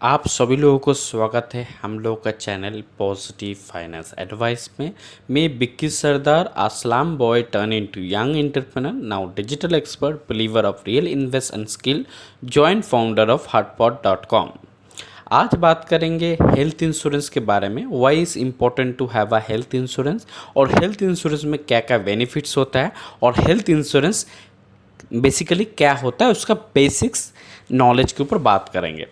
आप सभी लोगों को स्वागत है हम लोग का चैनल पॉजिटिव फाइनेंस एडवाइस में। मैं Bikki Sardar Aslam boy turn into young entrepreneur now digital expert believer of real invest and skill joint founder of hotpot.com। आज बात करेंगे हेल्थ इंश्योरेंस के बारे में। Why is important to have a health insurance और health insurance में क्या क्या बेनिफिट्स होता है और हेल्थ इंश्योरेंस बेसिकली क्या होता है, उसका बेसिक्स नॉलेज के ऊपर बात करेंगे।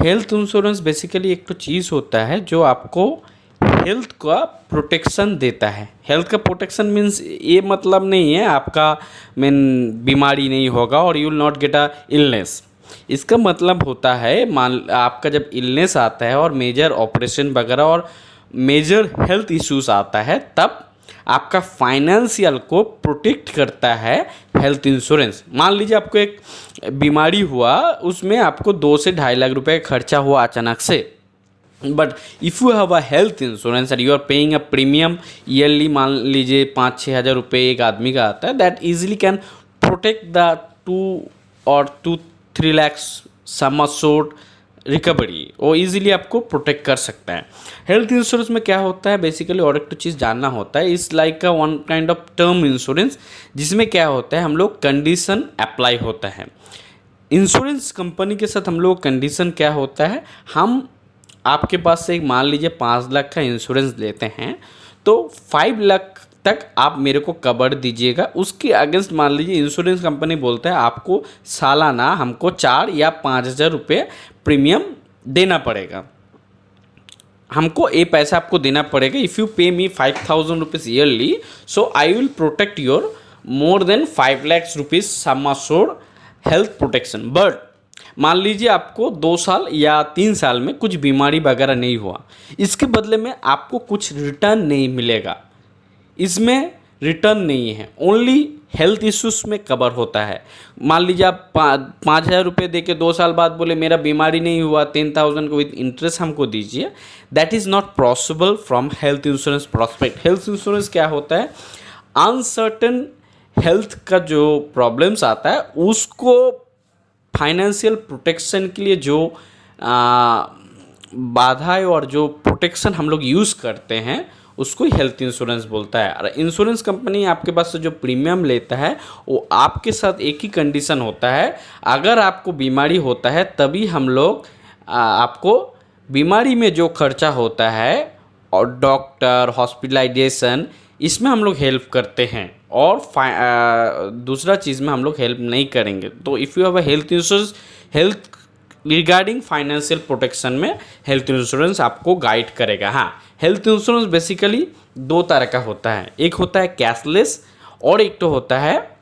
हेल्थ इंश्योरेंस बेसिकली एक तो चीज़ होता है जो आपको हेल्थ का प्रोटेक्शन देता है। हेल्थ का प्रोटेक्शन मीन्स ये मतलब नहीं है आपका बीमारी नहीं होगा और you will not get a illness. इसका मतलब होता है मान आपका जब इलनेस आता है और मेजर ऑपरेशन वगैरह और मेजर हेल्थ इश्यूज आता है तब आपका फाइनेंशियल को प्रोटेक्ट करता है हेल्थ इंश्योरेंस। मान लीजिए आपको एक बीमारी हुआ, उसमें आपको 2 से 2.5 लाख रुपए का खर्चा हुआ अचानक से, but if you have a health insurance and you are paying a premium yearly, मान लीजिए 5-6 हज़ार रुपये एक आदमी का आता है, that easily can protect the 2 or 3 lakhs sum assured recovery, वो इजीली आपको प्रोटेक्ट कर सकता है। हेल्थ इंश्योरेंस में क्या होता है बेसिकली, और एक तो चीज़ जानना होता है, इस लाइक का one kind of term insurance, जिसमें क्या होता है हम लोग कंडीशन अप्लाई होता है। इंश्योरेंस कंपनी के साथ हम लोग कंडीशन क्या होता है, हम आपके पास से मान लीजिए 5 लाख का इंश्योरेंस लेते हैं तो 5 लाख तक आप मेरे को कवर दीजिएगा। उसके अगेंस्ट मान लीजिए इंश्योरेंस कंपनी बोलता है आपको सालाना हमको 4 या 5 हज़ार रुपये प्रीमियम देना पड़ेगा, हमको ये पैसा आपको देना पड़ेगा। इफ़ यू पे मी 5,000 rupees yearly, so I will protect your more than 5 lakhs rupees sum assured health protection. But मान लीजिए आपको 2 साल या 3 साल में कुछ बीमारी वगैरह नहीं हुआ, इसके बदले में आपको कुछ रिटर्न नहीं मिलेगा। इसमें रिटर्न नहीं है, ओनली हेल्थ इश्यूज में कवर होता है। मान लीजिए आप 5,000 रुपये दे के 2 साल बाद बोले मेरा बीमारी नहीं हुआ, 10,000 को विद इंटरेस्ट हमको दीजिए, that is not possible from health insurance prospect. Health insurance क्या होता है, अनसर्टेन हेल्थ का जो प्रॉब्लम्स आता है उसको फाइनेंशियल प्रोटेक्शन के लिए जो बाधाएं और जो प्रोटेक्शन हम लोग यूज़ करते हैं उसको हेल्थ इंश्योरेंस बोलता है। और इंश्योरेंस कंपनी आपके पास से जो प्रीमियम लेता है वो आपके साथ एक ही कंडीशन होता है, अगर आपको बीमारी होता है तभी हम लोग आपको बीमारी में जो खर्चा होता है और डॉक्टर हॉस्पिटलाइजेशन इसमें हम लोग हेल्प करते हैं, और दूसरा चीज़ में हम लोग हेल्प नहीं करेंगे। तो if you have a health insurance, health regarding financial protection में हेल्थ इंश्योरेंस आपको गाइड करेगा। हाँ, हेल्थ इंश्योरेंस बेसिकली 2 तरह का होता है, एक होता है कैशलेस और एक तो होता है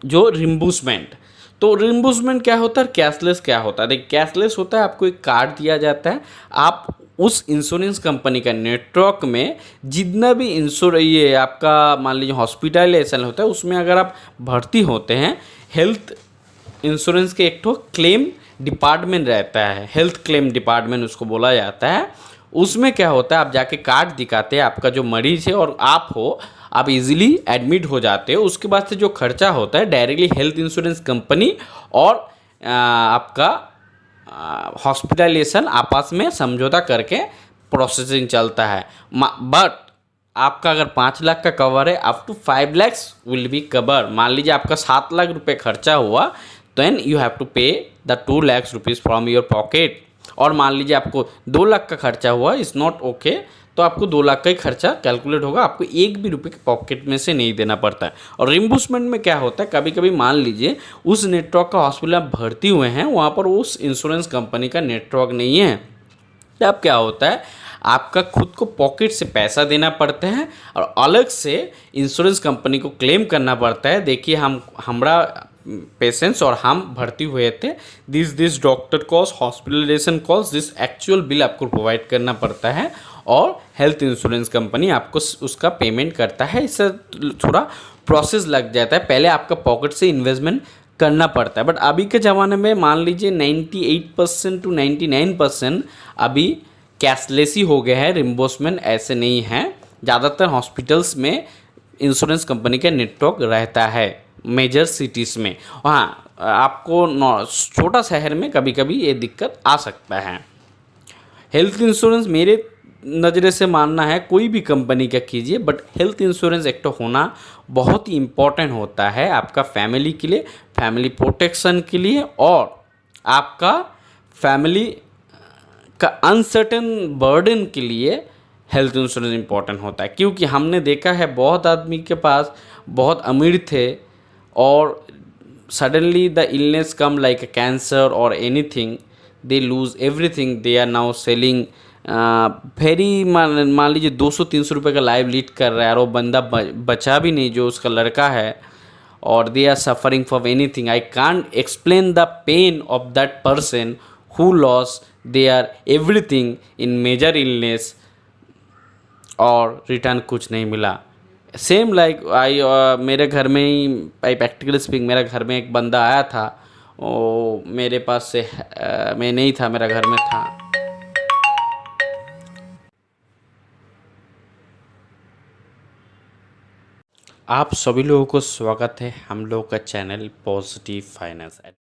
जो रिम्बर्समेंट। तो रिम्बर्समेंट क्या होता है, कैशलेस क्या होता है? देखिए, कैशलेस होता है आपको एक कार्ड दिया जाता है, आप उस इंश्योरेंस कंपनी का नेटवर्क में जितना भी ये आपका मान लीजिए हॉस्पिटलाइजेशन होता है उसमें अगर आप भर्ती होते हैं, हेल्थ इंश्योरेंस के एक तो क्लेम डिपार्टमेंट रहता है, हेल्थ क्लेम डिपार्टमेंट उसको बोला जाता है। उसमें क्या होता है, आप जाके कार्ड दिखाते हैं, आपका जो मरीज है और आप हो, आप इजीली एडमिट हो जाते हो। उसके बाद से जो खर्चा होता है डायरेक्टली हेल्थ इंश्योरेंस कंपनी और आपका हॉस्पिटलाइजेशन आपस में समझौता करके प्रोसेसिंग चलता है। बट आपका अगर 5 लाख का कवर है, up to 5 lakhs will be cover. मान लीजिए आपका 7 लाख रुपये खर्चा हुआ, then you have to pay the 2 lakhs rupees from your pocket. और मान लीजिए आपको 2 लाख का खर्चा हुआ, इज़ नॉट ओके, तो आपको 2 लाख का ही खर्चा कैलकुलेट होगा, आपको एक भी रुपये के पॉकेट में से नहीं देना पड़ता है। और रिम्बर्समेंट में क्या होता है, कभी कभी मान लीजिए उस नेटवर्क का हॉस्पिटल आप भर्ती हुए हैं, वहाँ पर उस इंश्योरेंस कंपनी का नेटवर्क नहीं है, तब क्या होता है आपका खुद को पॉकेट से पैसा देना पड़ता है और अलग से इंश्योरेंस कंपनी को क्लेम करना पड़ता है। देखिए हमारा पेशेंट्स और हम भर्ती हुए थे, this doctor cost, hospitalisation cost, this actual bill आपको प्रोवाइड करना पड़ता है और हेल्थ इंश्योरेंस कंपनी आपको उसका पेमेंट करता है। इससे थोड़ा प्रोसेस लग जाता है, पहले आपका पॉकेट से इन्वेस्टमेंट करना पड़ता है। बट अभी के ज़माने में मान लीजिए 98% to 99% अभी कैशलेस ही हो गया है, रिम्बर्समेंट ऐसे नहीं है। ज़्यादातर हॉस्पिटल्स में इंश्योरेंस कंपनी का नेटवर्क रहता है मेजर सिटीज़ में। हाँ, आपको छोटा शहर में कभी कभी ये दिक्कत आ सकता है। हेल्थ इंश्योरेंस मेरे नज़रिए से मानना है कोई भी कंपनी का कीजिए, बट हेल्थ इंश्योरेंस एक तो होना बहुत ही इम्पॉर्टेंट होता है आपका फैमिली के लिए, फैमिली प्रोटेक्शन के लिए, और आपका फैमिली का अनसर्टेन बर्डन के लिए हेल्थ इंश्योरेंस इम्पॉर्टेंट होता है। क्योंकि हमने देखा है बहुत आदमी के पास बहुत अमीर थे और suddenly the illness come like cancer और anything, they lose everything, they are now selling very, मान लीजिए 200-300 रुपये का लाइव लीड कर रहा है और वो बंदा बचा भी नहीं जो उसका लड़का है, और they are suffering for anything. I can't explain the pain of that person who loss their everything in major illness और रिटर्न कुछ नहीं मिला। सेम लाइक मेरे घर में ही, आई प्रैक्टिकली स्पीक, मेरे घर में एक बंदा आया था, वो मेरे पास से मैं नहीं था, मेरा घर में था। आप सभी लोगों को स्वागत है हम लोग का चैनल पॉजिटिव फाइनेंस।